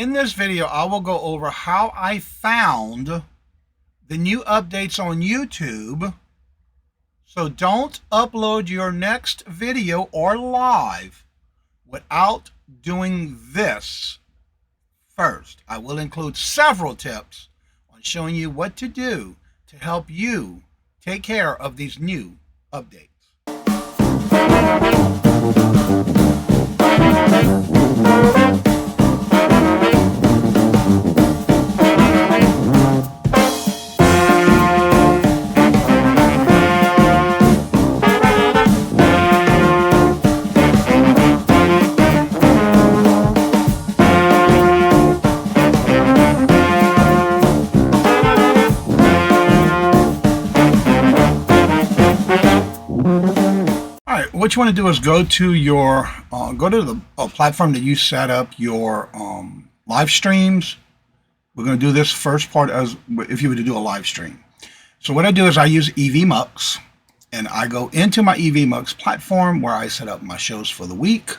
In this video, I will go over how I found the new updates on YouTube. So don't upload your next video or live without doing this first. I will include several tips on showing you what to do to help you take care of these new updates. What you want to do is go to your the platform that you set up your live streams. We're going to do this first part as if you were to do a live stream. So what I do is I use EVMux, and I go into my EVMux platform where I set up my shows for the week.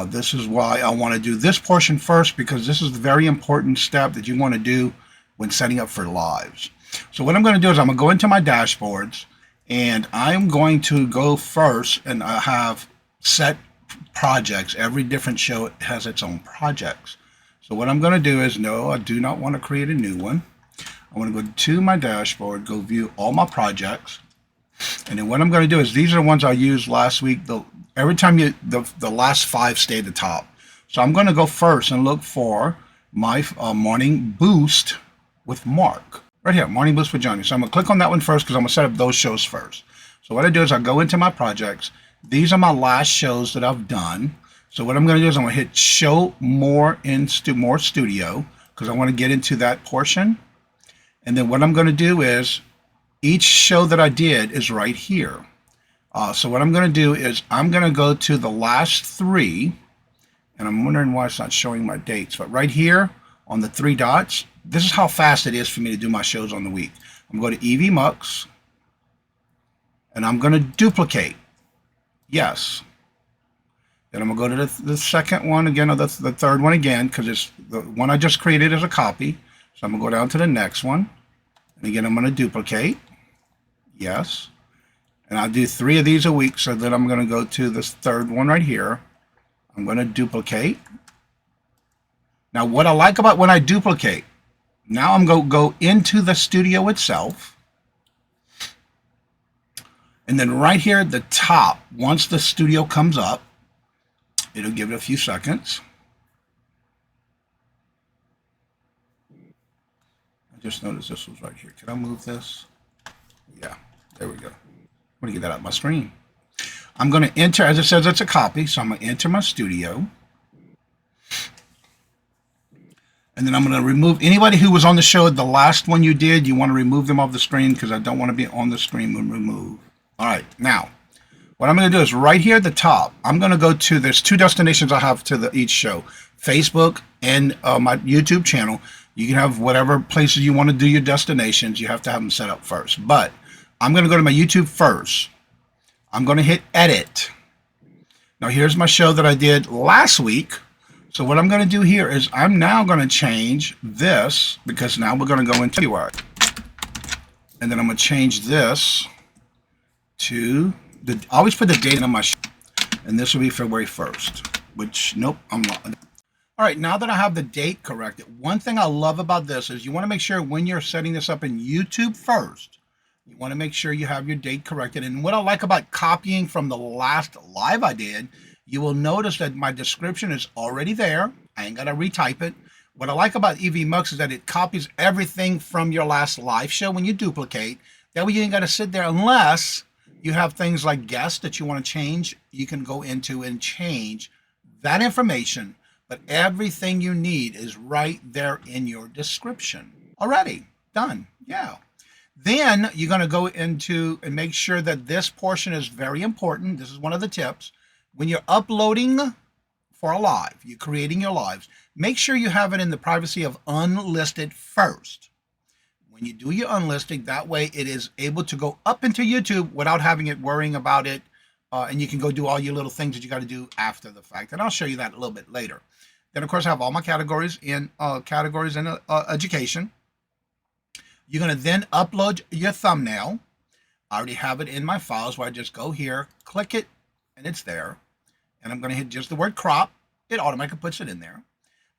This is why I want to do this portion first, because this is the very important step that you want to do when setting up for lives. So what I'm going to do is I'm going to go into my dashboards, and I'm going to go first, and I have set projects. Every different show has its own projects. So what I'm going to do is, no, I do not want to create a new one. I want to go to my dashboard, go view all my projects. And then what I'm going to do is, these are the ones I used last week. Every time the last 5 stay at the top. So I'm going to go first and look for my morning boost with Mark. Right here, Morning Boost with Johnny. So I'm going to click on that one first because I'm going to set up those shows first. So what I do is I go into my projects. These are my last shows that I've done. So what I'm going to do is I'm going to hit Show More in More Studio, because I want to get into that portion. And then what I'm going to do is, each show that I did is right here. So what I'm going to do is I'm going to go to the last 3. And I'm wondering why it's not showing my dates. But right here on the 3 dots, this is how fast it is for me to do my shows on the week. I'm going to EVMux, and I'm going to duplicate. Yes. Then I'm going to go to the second one again, or the third one again, because it's the one I just created as a copy. So I'm going to go down to the next one. And again, I'm going to duplicate. Yes. And I'll do 3 of these a week. So then I'm going to go to this third one right here. I'm going to duplicate. Now, what I like about when I duplicate, now I'm going to go into the studio itself. And then right here at the top, once the studio comes up, it'll give it a few seconds. I just noticed this was right here. Can I move this? Yeah, there we go. I'm going to get that out of my screen. I'm going to enter, as it says, it's a copy. So I'm going to enter my studio. And then I'm going to remove anybody who was on the show, the last one you did. You want to remove them off the screen, because I don't want to be on the screen when remove. All right, now what I'm going to do is right here at the top, I'm going to go to, there's 2 destinations I have to each show, Facebook and my YouTube channel. You can have whatever places you want to do your destinations. You have to have them set up first. But I'm going to go to my YouTube first. I'm going to hit edit. Now here's my show that I did last week. So what I'm going to do here is I'm now going to change this, because now we're going to go into February. And then I'm going to change this to, I always put the date on my show. And this will be February 1st, which, nope, I'm not. All right, now that I have the date corrected, one thing I love about this is you want to make sure when you're setting this up in YouTube first, you want to make sure you have your date corrected. And what I like about copying from the last live I did, you will notice that my description is already there. I ain't got to retype it. What I like about EVMux is that it copies everything from your last live show when you duplicate. That way you ain't got to sit there, unless you have things like guests that you want to change. You can go into and change that information. But everything you need is right there in your description. Already done. Yeah. Then you're going to go into and make sure that this portion is very important. This is one of the tips. When you're uploading for a live, you're creating your lives, make sure you have it in the privacy of unlisted first. When you do your unlisting, that way it is able to go up into YouTube without having it worrying about it. And you can go do all your little things that you got to do after the fact. And I'll show you that a little bit later. Then, of course, I have all my categories in education. You're going to then upload your thumbnail. I already have it in my files where I just go here, click it, and it's there. And I'm going to hit just the word crop. It automatically puts it in there.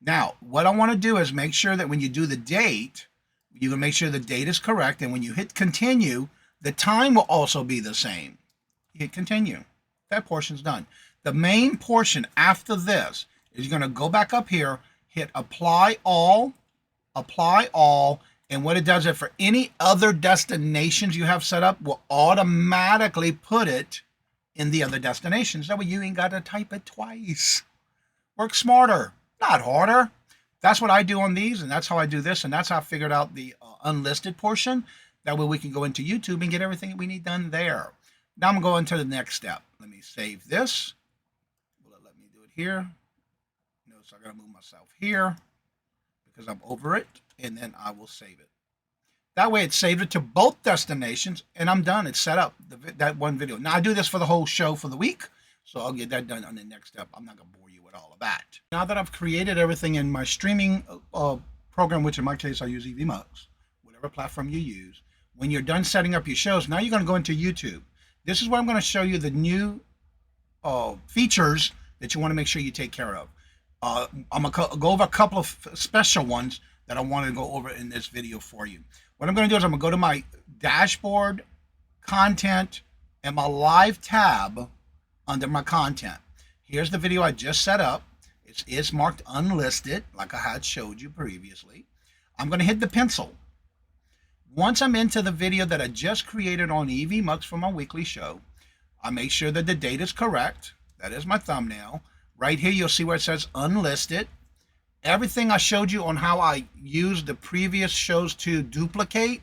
Now, what I want to do is make sure that when you do the date, you can make sure the date is correct. And when you hit continue, the time will also be the same. Hit continue. That portion's done. The main portion after this is you're going to go back up here, hit apply all, and what it does is for any other destinations you have set up, will automatically put it in the other destinations. That way you ain't got to type it twice. Work smarter, not harder. That's what I do on these, and that's how I do this, and that's how I figured out the unlisted portion. That way we can go into YouTube and get everything that we need done there. Now I'm going to the next step. Let me save this. Let me do it here. Notice I got to move myself here because I'm over it, and then I will save it. That way it saved it to both destinations, and I'm done. It's set up, that one video. Now I do this for the whole show for the week, so I'll get that done on the next step. I'm not going to bore you with all of that. Now that I've created everything in my streaming program, which in my case I use EVMux, whatever platform you use, when you're done setting up your shows, now you're going to go into YouTube. This is where I'm going to show you the new features that you want to make sure you take care of. I'm going to go over a couple of special ones that I want to go over in this video for you. What I'm going to do is I'm going to go to my dashboard, content, and my live tab under my content. Here's the video I just set up. It's marked unlisted, like I had showed you previously. I'm going to hit the pencil. Once I'm into the video that I just created on EVMux for my weekly show, I make sure that the date is correct. That is my thumbnail. Right here, you'll see where it says unlisted. Everything I showed you on how I used the previous shows to duplicate,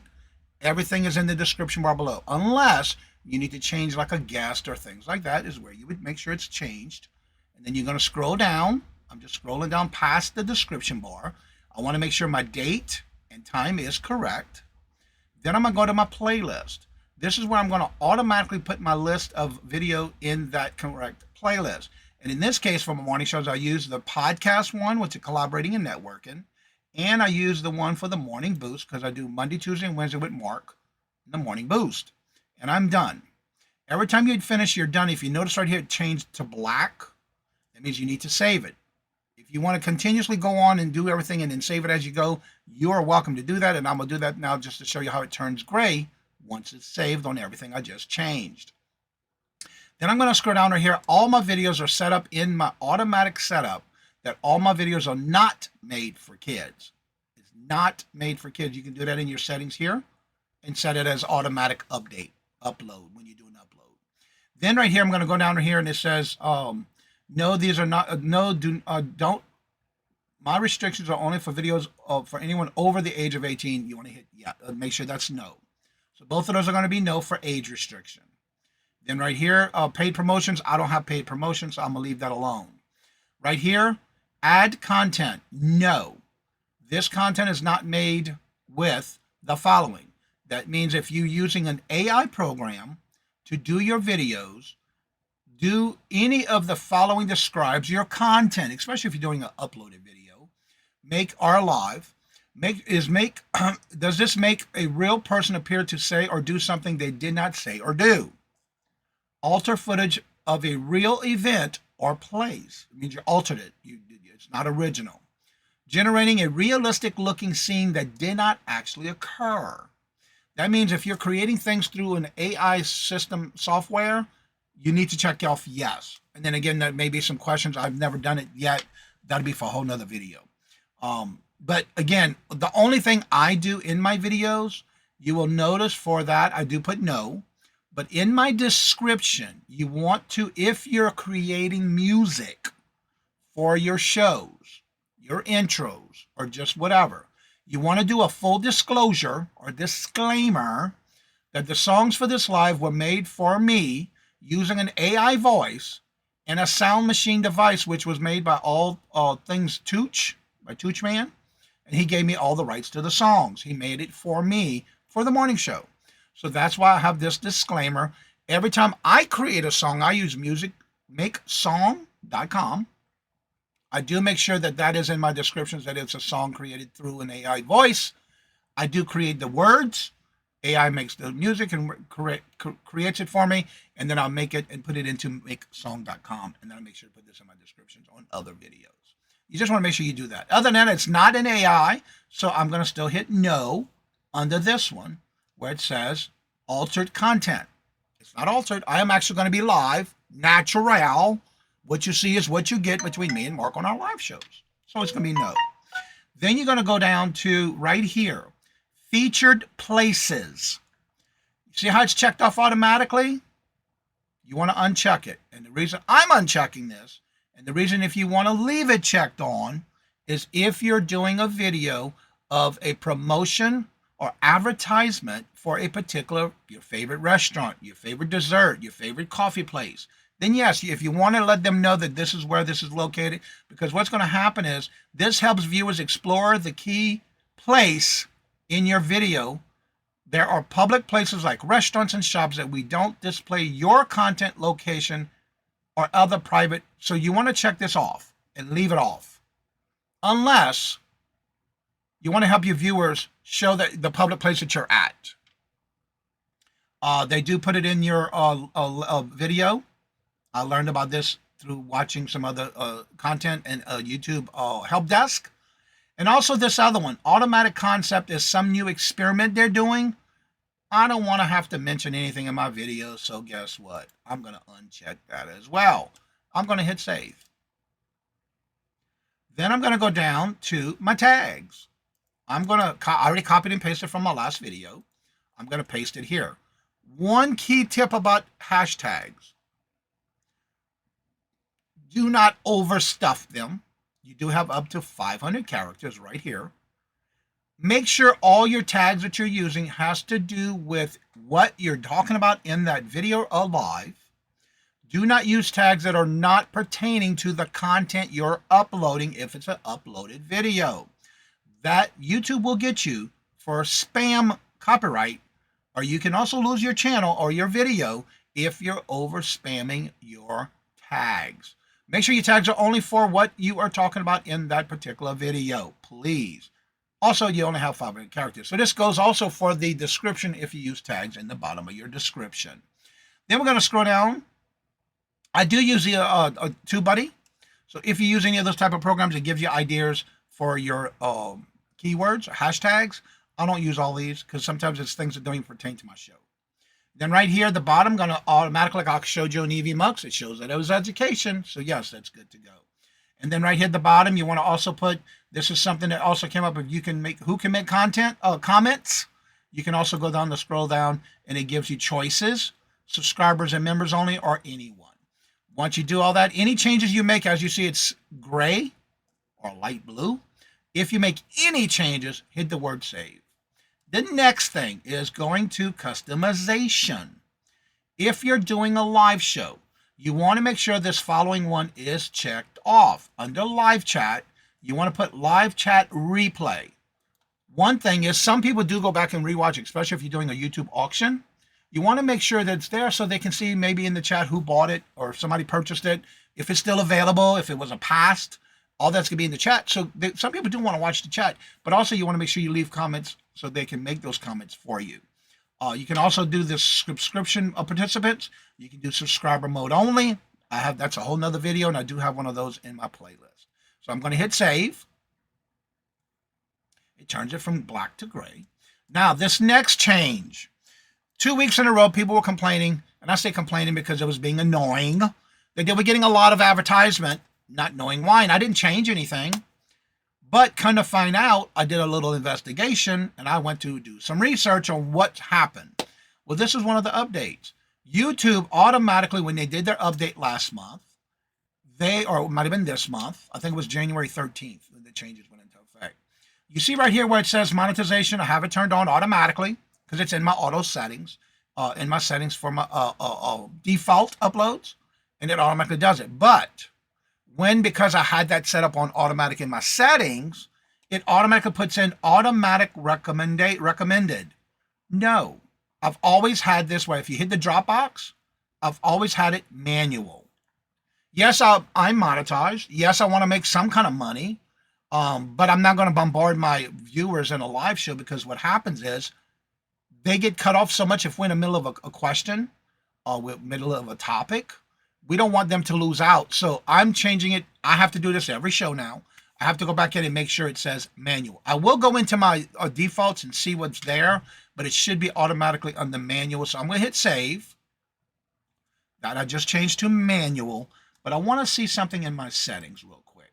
everything is in the description bar below. Unless you need to change like a guest or things like that, is where you would make sure it's changed. And then you're going to scroll down. I'm just scrolling down past the description bar. I want to make sure my date and time is correct. Then I'm going to go to my playlist. This is where I'm going to automatically put my list of video in that correct playlist. And in this case, for my morning shows, I use the podcast one, which is collaborating and networking. And I use the one for the morning boost because I do Monday, Tuesday, and Wednesday with Mark in the morning boost. And I'm done. Every time you finish, you're done. If you notice right here, it changed to black. That means you need to save it. If you want to continuously go on and do everything and then save it as you go, you are welcome to do that. And I'm going to do that now just to show you how it turns gray once it's saved on everything I just changed. Then I'm going to scroll down right here. All my videos are set up in my automatic setup that all my videos are not made for kids. It's not made for kids. You can do that in your settings here and set it as automatic upload when you do an upload. Then right here, I'm going to go down here and it says, no, these are not, don't. My restrictions are only for videos for anyone over the age of 18. You want to hit, yeah, make sure that's no. So both of those are going to be no for age restriction. Then right here, paid promotions. I don't have paid promotions, so I'm going to leave that alone. Right here, add content. No. This content is not made with the following. That means if you're using an AI program to do your videos, do any of the following describes your content, especially if you're doing an uploaded video. Make or live. Does this make a real person appear to say or do something they did not say or do? Alter footage of a real event or place. It means you altered it. It's not original. Generating a realistic looking scene that did not actually occur. That means if you're creating things through an AI system software, you need to check off yes. And then again, there may be some questions. I've never done it yet. That'll be for a whole nother video. But again, the only thing I do in my videos, you will notice for that, I do put no. But in my description, you want to, if you're creating music for your shows, your intros, or just whatever, you want to do a full disclosure or disclaimer that the songs for this live were made for me using an AI voice and a sound machine device, which was made by All Things Tooch, by Tooch Man. And he gave me all the rights to the songs. He made it for me for the morning show. So that's why I have this disclaimer. Every time I create a song, I use musicmakesong.com. I do make sure that that is in my descriptions, that it's a song created through an AI voice. I do create the words. AI makes the music and creates it for me, and then I'll make it and put it into makesong.com, and then I'll make sure to put this in my descriptions on other videos. You just want to make sure you do that. Other than that, it's not an AI, so I'm going to still hit no under this one where it says altered content. It's not altered. I am actually going to be live, natural. What you see is what you get between me and Mark on our live shows. So it's going to be no. Then you're going to go down to right here, featured places. See how it's checked off automatically? You want to uncheck it. And the reason I'm unchecking this, and the reason if you want to leave it checked on, is if you're doing a video of a promotion or advertisement for a particular, your favorite restaurant, your favorite dessert, your favorite coffee place, then yes, if you want to let them know that this is where this is located, because what's going to happen is this helps viewers explore the key place in your video. There are public places like restaurants and shops that we don't display your content location or other private. So you want to check this off and leave it off. Unless you want to help your viewers show that the public place that you're at. They do put it in your video. I learned about this through watching some other content and YouTube help desk. And also this other one, automatic concept, is some new experiment they're doing. I don't want to have to mention anything in my video, so guess what? I'm going to uncheck that as well. I'm going to hit save. Then I'm going to go down to my tags. I already copied and pasted from my last video. I'm going to paste it here. One key tip about hashtags. Do not overstuff them. You do have up to 500 characters right here. Make sure all your tags that you're using has to do with what you're talking about in that video or live. Do not use tags that are not pertaining to the content you're uploading if it's an uploaded video. That YouTube will get you for spam copyright, or you can also lose your channel or your video if you're over spamming your tags. Make sure your tags are only for what you are talking about in that particular video, please. Also, you only have 500 characters. So this goes also for the description if you use tags in the bottom of your description. Then we're going to scroll down. I do use the TubeBuddy. So if you use any of those type of programs, it gives you ideas for your keywords or hashtags. I don't use all these because sometimes it's things that don't even pertain to my show. Then right here at the bottom, going to automatically, like I showed you in EV Mux, it shows that it was education. So yes, that's good to go. And then right here at the bottom, you want to also put, this is something that also came up, if you can make, who can make content, comments. You can also go down the scroll down and it gives you choices, subscribers and members only, or anyone. Once you do all that, any changes you make, as you see, it's gray or light blue. If you make any changes, hit the word save. The next thing is going to customization. If you're doing a live show, you want to make sure this following one is checked off. Under live chat, you want to put live chat replay. One thing is some people do go back and rewatch, especially if you're doing a YouTube auction. You want to make sure that it's there so they can see maybe in the chat who bought it or if somebody purchased it, if it's still available, if it was a past. All that's going to be in the chat. So some people do want to watch the chat, but also you want to make sure you leave comments so they can make those comments for you. You can also do this subscription of participants. You can do subscriber mode only. That's a whole nother video, and I do have one of those in my playlist. So I'm going to hit save. It turns it from black to gray. Now, this next change. 2 weeks in a row, people were complaining, and I say complaining because it was being annoying, that they were getting a lot of advertisement, not knowing why, and I didn't change anything. But kind of find out, I did a little investigation, and I went to do some research on what happened. Well, this is one of the updates. YouTube automatically, when they did their update last month, or it might have been this month, I think it was January 13th when the changes went into effect. You see right here where it says monetization, I have it turned on automatically because it's in my auto settings, in my settings for my default uploads, and it automatically does it. But because I had that set up on automatic in my settings, it automatically puts in automatic recommended. No, I've always had this way. If you hit the drop box, I've always had it manual. Yes, I'm monetized. Yes, I want to make some kind of money. But I'm not going to bombard my viewers in a live show, because what happens is they get cut off so much if we're in the middle of a question or we're middle of a topic. We don't want them to lose out. So I'm changing it. I have to do this every show now. I have to go back in and make sure it says manual. I will go into my defaults and see what's there, but it should be automatically under manual. So I'm going to hit save. That I just changed to manual, but I want to see something in my settings real quick.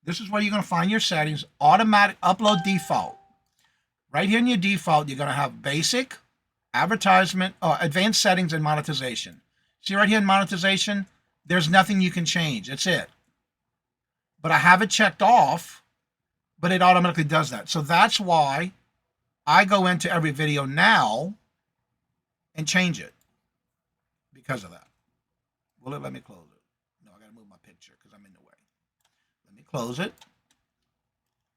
This is where you're going to find your settings, automatic upload default. Right here in your default, you're going to have basic, advertisement, advanced settings, and monetization. See right here in monetization, there's nothing you can change. That's it. But I have it checked off, but it automatically does that. So that's why I go into every video now and change it because of that. Will it let me close it? No, I got to move my picture because I'm in the way. Let me close it.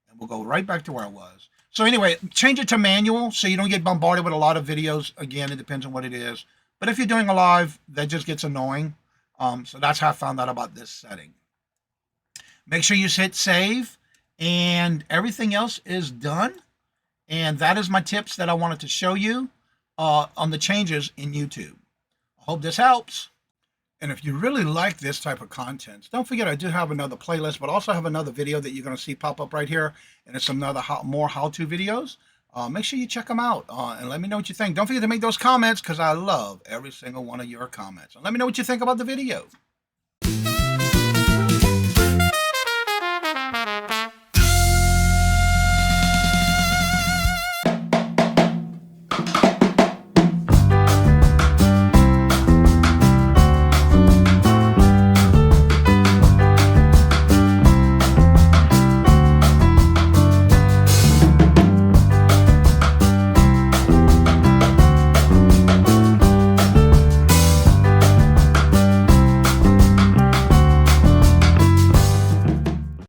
And we'll go right back to where I was. So anyway, change it to manual so you don't get bombarded with a lot of videos. Again, it depends on what it is. But if you're doing a live, that just gets annoying. So that's how I found out about this setting. Make sure you hit save, and everything else is done. And that is my tips that I wanted to show you on the changes in YouTube. I hope this helps. And if you really like this type of content, don't forget I do have another playlist, but also have another video that you're going to see pop up right here. And it's another more how-to videos. Make sure you check them out and let me know what you think. Don't forget to make those comments, because I love every single one of your comments. And let me know what you think about the video.